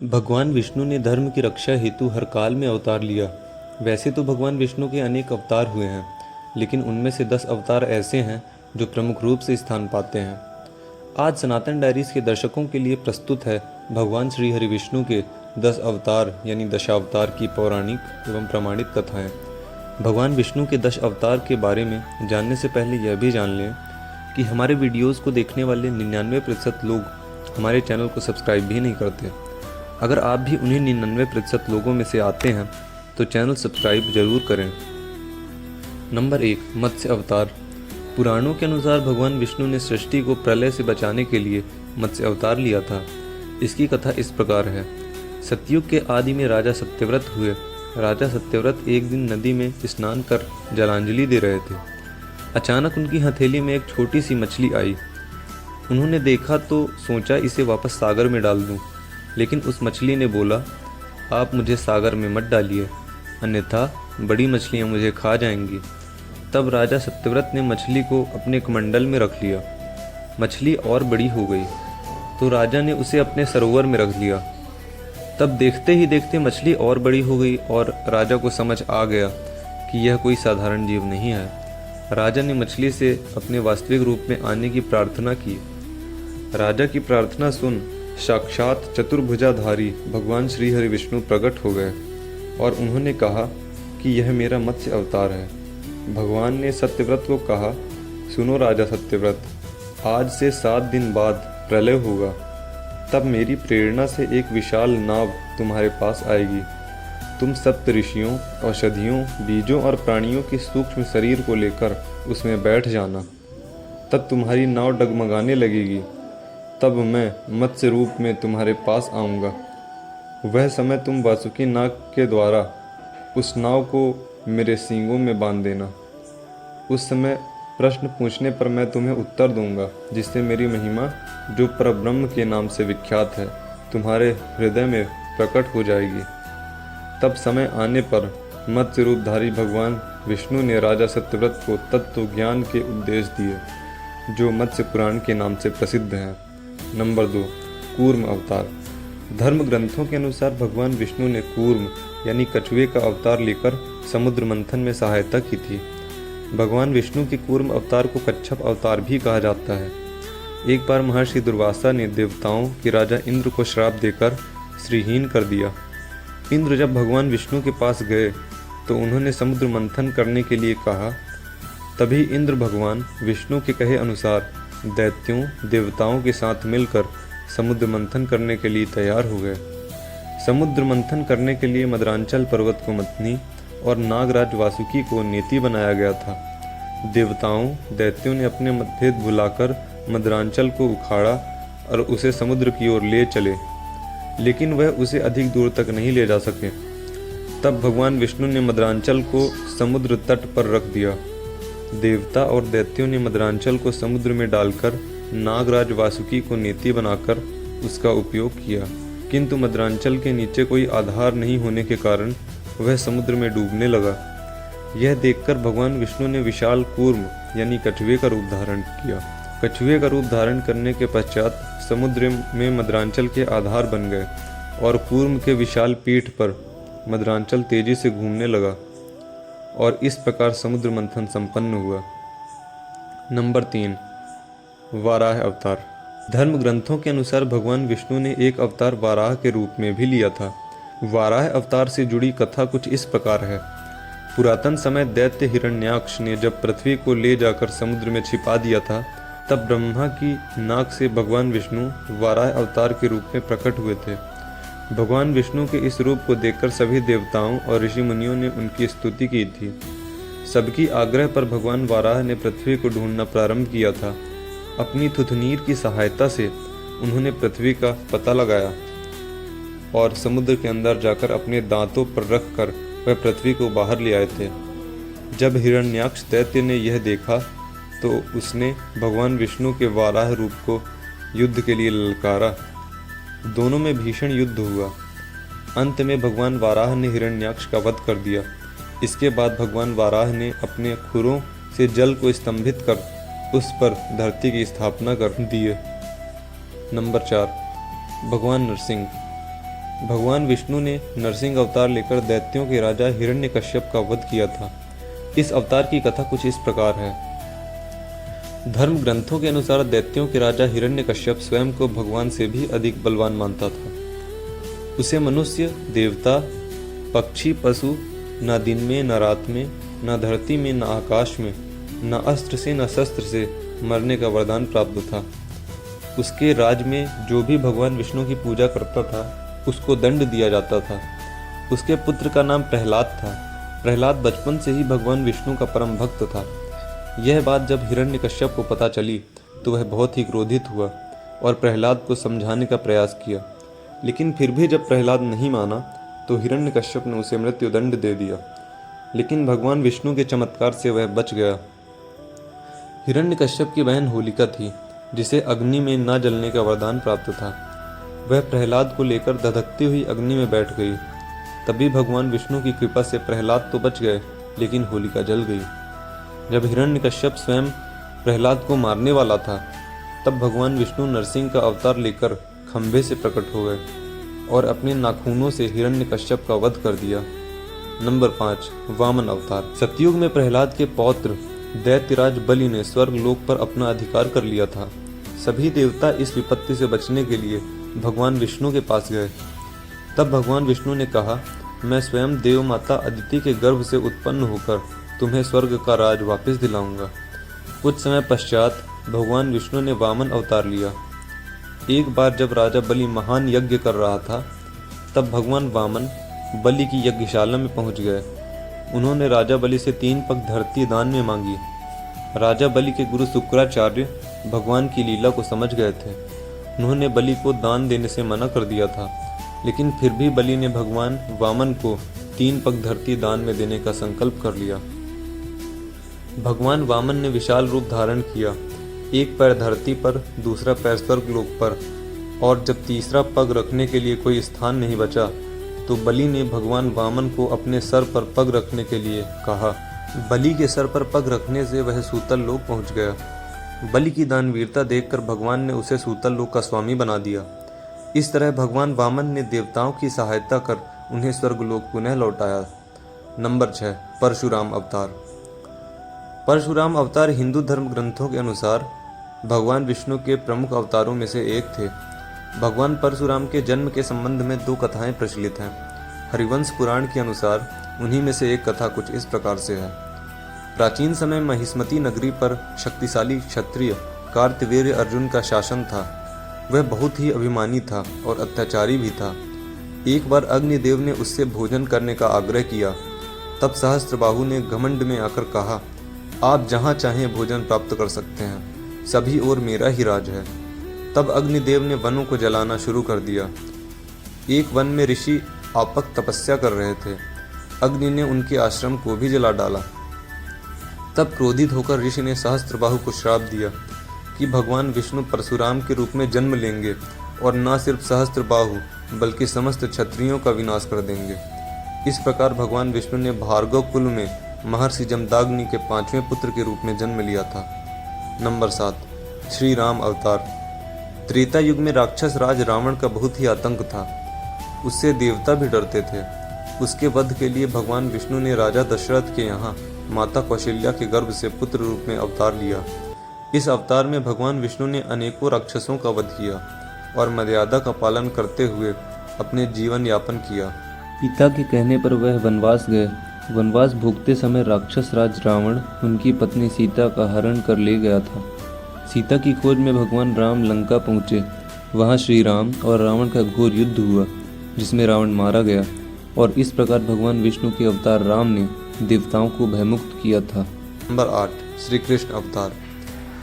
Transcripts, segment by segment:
भगवान विष्णु ने धर्म की रक्षा हेतु हर काल में अवतार लिया। वैसे तो भगवान विष्णु के अनेक अवतार हुए हैं, लेकिन उनमें से 10 अवतार ऐसे हैं जो प्रमुख रूप से स्थान पाते हैं। आज सनातन डायरीज के दर्शकों के लिए प्रस्तुत है भगवान श्री हरि विष्णु के 10 अवतार यानी दशावतार की पौराणिक एवं प्रमाणित कथाएं। भगवान विष्णु के 10 अवतार के बारे में जानने से पहले यह भी जान लें कि हमारे वीडियोस को देखने वाले 99% लोग हमारे चैनल को सब्सक्राइब भी नहीं करते। अगर आप भी उन्हीं 99% लोगों में से आते हैं तो चैनल सब्सक्राइब जरूर करें। नंबर 1, मत्स्य अवतार। पुराणों के अनुसार भगवान विष्णु ने सृष्टि को प्रलय से बचाने के लिए मत्स्य अवतार लिया था। इसकी कथा इस प्रकार है। सतयुग के आदि में राजा सत्यव्रत हुए। राजा सत्यव्रत एक दिन नदी में स्नान कर जलांजलि दे रहे थे। अचानक उनकी हथेली में एक छोटी सी मछली आई। उन्होंने देखा तो सोचा इसे वापस सागर में डाल दूं, लेकिन उस मछली ने बोला, आप मुझे सागर में मत डालिए, अन्यथा बड़ी मछलियाँ मुझे खा जाएंगी। तब राजा सत्यव्रत ने मछली को अपने कमंडल में रख लिया। मछली और बड़ी हो गई तो राजा ने उसे अपने सरोवर में रख लिया। तब देखते ही देखते मछली और बड़ी हो गई और राजा को समझ आ गया कि यह कोई साधारण जीव नहीं है। राजा ने मछली से अपने वास्तविक रूप में आने की प्रार्थना की। राजा की प्रार्थना सुन साक्षात चतुर्भुजाधारी भगवान श्री हरि विष्णु प्रकट हो गए और उन्होंने कहा कि यह मेरा मत्स्य अवतार है। भगवान ने सत्यव्रत को कहा, सुनो राजा सत्यव्रत, आज से 7 दिन बाद प्रलय होगा। तब मेरी प्रेरणा से एक विशाल नाव तुम्हारे पास आएगी। तुम सप्त ऋषियों, औषधियों, बीजों और प्राणियों के सूक्ष्म शरीर को लेकर उसमें बैठ जाना। तब तुम्हारी नाव डगमगाने लगेगी। तब मैं मत्स्य रूप में तुम्हारे पास आऊँगा। वह समय तुम वासुकी नाग के द्वारा उस नाव को मेरे सींगों में बांध देना। उस समय प्रश्न पूछने पर मैं तुम्हें उत्तर दूंगा, जिससे मेरी महिमा, जो परब्रह्म के नाम से विख्यात है, तुम्हारे हृदय में प्रकट हो जाएगी। तब समय आने पर मत्स्य रूपधारी भगवान विष्णु ने राजा सत्यव्रत को तत्व ज्ञान के उपदेश दिए, जो मत्स्य पुराण के नाम से प्रसिद्ध हैं। नंबर 2, कूर्म अवतार। धर्म ग्रंथों के अनुसार भगवान विष्णु ने कूर्म यानी कछुए का अवतार लेकर समुद्र मंथन में सहायता की थी। भगवान विष्णु के कूर्म अवतार को कच्छप अवतार भी कहा जाता है। एक बार महर्षि दुर्वासा ने देवताओं के राजा इंद्र को श्राप देकर श्रीहीन कर दिया। इंद्र जब भगवान विष्णु के पास गए तो उन्होंने समुद्र मंथन करने के लिए कहा। तभी इंद्र भगवान विष्णु के कहे अनुसार दैत्यों, देवताओं के साथ मिलकर समुद्र मंथन करने के लिए तैयार हो गए। समुद्र मंथन करने के लिए मद्रांचल पर्वत को मथनी और नागराज वासुकी को नेति बनाया गया था। देवताओं, दैत्यों ने अपने मतभेद भुलाकर मद्रांचल को उखाड़ा और उसे समुद्र की ओर ले चले, लेकिन वह उसे अधिक दूर तक नहीं ले जा सके। तब भगवान विष्णु ने मद्रांचल को समुद्र तट पर रख दिया। देवता और दैत्यों ने मद्रांचल को समुद्र में डालकर नागराज वासुकी को नेति बनाकर उसका उपयोग किया, किंतु मद्रांचल के नीचे कोई आधार नहीं होने के कारण वह समुद्र में डूबने लगा। यह देखकर भगवान विष्णु ने विशाल कूर्म यानी कछुए का रूप धारण किया। कछुए का रूप धारण करने के पश्चात समुद्र में मद्रांचल के आधार बन गए और कूर्म के विशाल पीठ पर मद्रांचल तेजी से घूमने लगा और इस प्रकार समुद्र मंथन संपन्न हुआ। नंबर 3, वाराह अवतार। धर्म ग्रंथों के अनुसार भगवान विष्णु ने एक अवतार वाराह के रूप में भी लिया था। वाराह अवतार से जुड़ी कथा कुछ इस प्रकार है। पुरातन समय दैत्य हिरण्याक्ष ने जब पृथ्वी को ले जाकर समुद्र में छिपा दिया था, तब ब्रह्मा की नाक से भगवान विष्णु वाराह अवतार के रूप में प्रकट हुए थे। भगवान विष्णु के इस रूप को देखकर सभी देवताओं और ऋषि मुनियों ने उनकी स्तुति की थी। सबकी आग्रह पर भगवान वाराह ने पृथ्वी को ढूंढना प्रारंभ किया था। अपनी थुथनीर की सहायता से उन्होंने पृथ्वी का पता लगाया और समुद्र के अंदर जाकर अपने दांतों पर रखकर वह पृथ्वी को बाहर ले आए थे। जब हिरण्याक्ष दैत्य ने यह देखा तो उसने भगवान विष्णु के वाराह रूप को युद्ध के लिए ललकारा। दोनों में भीषण युद्ध हुआ। अंत में भगवान वाराह ने हिरण्याक्ष का वध कर दिया। इसके बाद भगवान वाराह ने अपने खुरों से जल को स्तंभित कर उस पर धरती की स्थापना कर दी है। नंबर 4, भगवान नरसिंह। भगवान विष्णु ने नरसिंह अवतार लेकर दैत्यों के राजा हिरण्यकश्यप का वध किया था। इस अवतार की कथा कुछ इस प्रकार है। धर्म ग्रंथों के अनुसार दैत्यों के राजा हिरण्यकश्यप स्वयं को भगवान से भी अधिक बलवान मानता था। उसे मनुष्य, देवता, पक्षी, पशु न दिन में न रात में, न धरती में न आकाश में, न अस्त्र से न शस्त्र से मरने का वरदान प्राप्त था। उसके राज में जो भी भगवान विष्णु की पूजा करता था उसको दंड दिया जाता था। उसके पुत्र का नाम प्रहलाद था। प्रहलाद बचपन से ही भगवान विष्णु का परम भक्त था। यह बात जब हिरण्यकश्यप को पता चली तो वह बहुत ही क्रोधित हुआ और प्रहलाद को समझाने का प्रयास किया, लेकिन फिर भी जब प्रहलाद नहीं माना तो हिरण्यकश्यप ने उसे मृत्युदंड दे दिया। लेकिन भगवान विष्णु के चमत्कार से वह बच गया। हिरण्यकश्यप की बहन होलिका थी, जिसे अग्नि में न जलने का वरदान प्राप्त था। वह प्रहलाद को लेकर धधकती हुई अग्नि में बैठ गई। तभी भगवान विष्णु की कृपा से प्रहलाद तो बच गए, लेकिन होलिका जल गई। जब हिरण्यकश्यप स्वयं प्रहलाद को मारने वाला था, तब भगवान विष्णु नरसिंह का अवतार लेकर खंभे से प्रकट हो गए और अपने नाखूनों से हिरण्यकश्यप का वध कर दिया। नंबर 5, वामन अवतार। सतयुग में प्रहलाद के पौत्र दैत्यराज बलि ने स्वर्ग लोक पर अपना अधिकार कर लिया था। सभी देवता इस विपत्ति से बचने के लिए भगवान विष्णु के पास गए। तब भगवान विष्णु ने कहा, मैं स्वयं देव माता अदिति के गर्भ से उत्पन्न होकर तुम्हें स्वर्ग का राज वापस दिलाऊंगा। कुछ समय पश्चात भगवान विष्णु ने वामन अवतार लिया। एक बार जब राजा बलि महान यज्ञ कर रहा था, तब भगवान वामन बलि की यज्ञशाला में पहुंच गए। उन्होंने राजा बलि से 3 पग धरती दान में मांगी। राजा बलि के गुरु शुक्राचार्य भगवान की लीला को समझ गए थे। उन्होंने बलि को दान देने से मना कर दिया था, लेकिन फिर भी बलि ने भगवान वामन को 3 पग धरती दान में देने का संकल्प कर लिया। भगवान वामन ने विशाल रूप धारण किया। एक पैर धरती पर, दूसरा पैर स्वर्ग लोक पर, और जब तीसरा पग रखने के लिए कोई स्थान नहीं बचा तो बलि ने भगवान वामन को अपने सर पर पग रखने के लिए कहा। बलि के सर पर पग रखने से वह सूतल लोक पहुंच गया। बलि की दानवीरता देखकर भगवान ने उसे सूतल लोक का स्वामी बना दिया। इस तरह भगवान वामन ने देवताओं की सहायता कर उन्हें स्वर्गलोक पुनः लौटाया। नंबर 6, परशुराम अवतार। परशुराम अवतार हिंदू धर्म ग्रंथों के अनुसार भगवान विष्णु के प्रमुख अवतारों में से एक थे। भगवान परशुराम के जन्म के संबंध में 2 कथाएं प्रचलित हैं। हरिवंश पुराण के अनुसार उन्हीं में से एक कथा कुछ इस प्रकार से है। प्राचीन समय महिष्मती नगरी पर शक्तिशाली क्षत्रिय कार्तवीर्य अर्जुन का शासन था। वह बहुत ही अभिमानी था और अत्याचारी भी था। एक बार अग्निदेव ने उससे भोजन करने का आग्रह किया। तब सहस्त्रबाहु ने घमंड में आकर कहा, आप जहाँ चाहें भोजन प्राप्त कर सकते हैं, सभी ओर मेरा ही राज है। तब अग्निदेव ने वनों को जलाना शुरू कर दिया। एक वन में ऋषि आपक तपस्या कर रहे थे। अग्नि ने उनके आश्रम को भी जला डाला। तब क्रोधित होकर ऋषि ने सहस्त्रबाहु को श्राप दिया कि भगवान विष्णु परशुराम के रूप में जन्म लेंगे और न सिर्फ सहस्त्रबाहु बल्कि समस्त क्षत्रियों का विनाश कर देंगे। इस प्रकार भगवान विष्णु ने भार्गव कुल में महर्षि जमदाग्नि के 5वें पुत्र के रूप में जन्म लिया था। नंबर 7, श्री राम अवतार। त्रेता युग में राक्षस राज रावण का बहुत ही आतंक था। उससे देवता भी डरते थे। उसके वध के लिए भगवान विष्णु ने राजा दशरथ के यहाँ माता कौशल्या के गर्भ से पुत्र रूप में अवतार लिया। इस अवतार में भगवान विष्णु ने अनेकों राक्षसों का वध किया और मर्यादा का पालन करते हुए अपने जीवन यापन किया। पिता के कहने पर वह वनवास गए। वनवास भोगते समय राक्षस राज रावण उनकी पत्नी सीता का हरण कर ले गया था। सीता की खोज में भगवान राम लंका पहुँचे। वहाँ श्री राम और रावण का घोर युद्ध हुआ, जिसमें रावण मारा गया, और इस प्रकार भगवान विष्णु के अवतार राम ने देवताओं को भयमुक्त किया था। नंबर 8, श्री कृष्ण अवतार।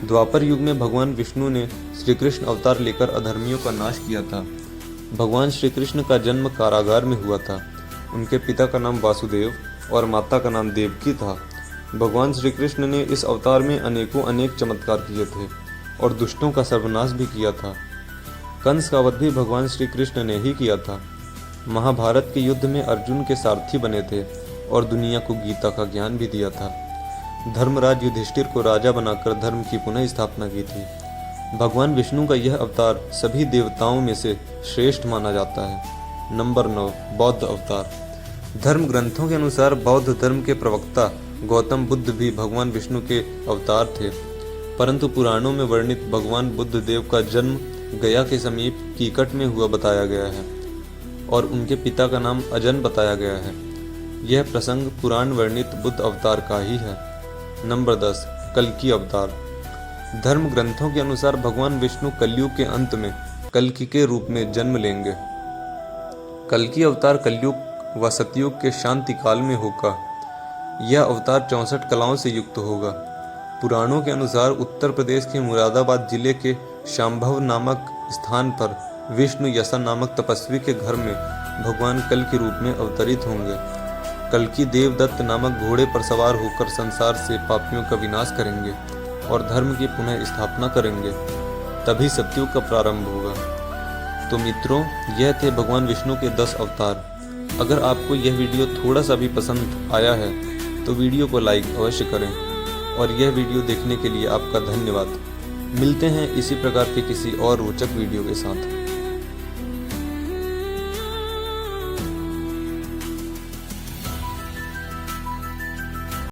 द्वापर युग में भगवान विष्णु ने श्री कृष्ण अवतार लेकर अधर्मियों का नाश किया था। भगवान श्री कृष्ण का जन्म कारागार में हुआ था। उनके पिता का नाम वासुदेव और माता का नाम देवकी था। भगवान श्री कृष्ण ने इस अवतार में अनेक चमत्कार किए थे और दुष्टों का सर्वनाश भी किया था। कंस का वध भी भगवान श्री कृष्ण ने ही किया था। महाभारत के युद्ध में अर्जुन के सारथी बने थे और दुनिया को गीता का ज्ञान भी दिया था। धर्मराज युधिष्ठिर को राजा बनाकर धर्म की पुनः स्थापना की थी। भगवान विष्णु का यह अवतार सभी देवताओं में से श्रेष्ठ माना जाता है। नंबर 9, बौद्ध अवतार। धर्म ग्रंथों के अनुसार बौद्ध धर्म के प्रवक्ता गौतम बुद्ध भी भगवान विष्णु के अवतार थे, परंतु पुराणों में वर्णित भगवान बुद्ध देव का जन्म गया के समीप कीकट में हुआ बताया गया है और उनके पिता का नाम अजन बताया गया है। यह प्रसंग पुराण वर्णित बुद्ध अवतार का ही है। नंबर 10, कल्कि अवतार। धर्म ग्रंथों के अनुसार भगवान विष्णु कलयुग के अंत में कल्कि के रूप में जन्म लेंगे। कल्कि अवतार कलयुग व सतयुग के शांति काल में होगा। यह अवतार 64 कलाओं से युक्त होगा। पुराणों के अनुसार उत्तर प्रदेश के मुरादाबाद जिले के शांभव नामक स्थान पर विष्णु यसा नामक तपस्वी के घर में भगवान कल के रूप में अवतरित होंगे। कल्कि देवदत्त नामक घोड़े पर सवार होकर संसार से पापियों का विनाश करेंगे और धर्म की पुनः स्थापना करेंगे। तभी सतयुग का प्रारंभ होगा। तो मित्रों, यह थे भगवान विष्णु के 10 अवतार। अगर आपको यह वीडियो थोड़ा सा भी पसंद आया है तो वीडियो को लाइक अवश्य करें और यह वीडियो देखने के लिए आपका धन्यवाद। मिलते हैं इसी प्रकार के किसी और रोचक वीडियो के साथ।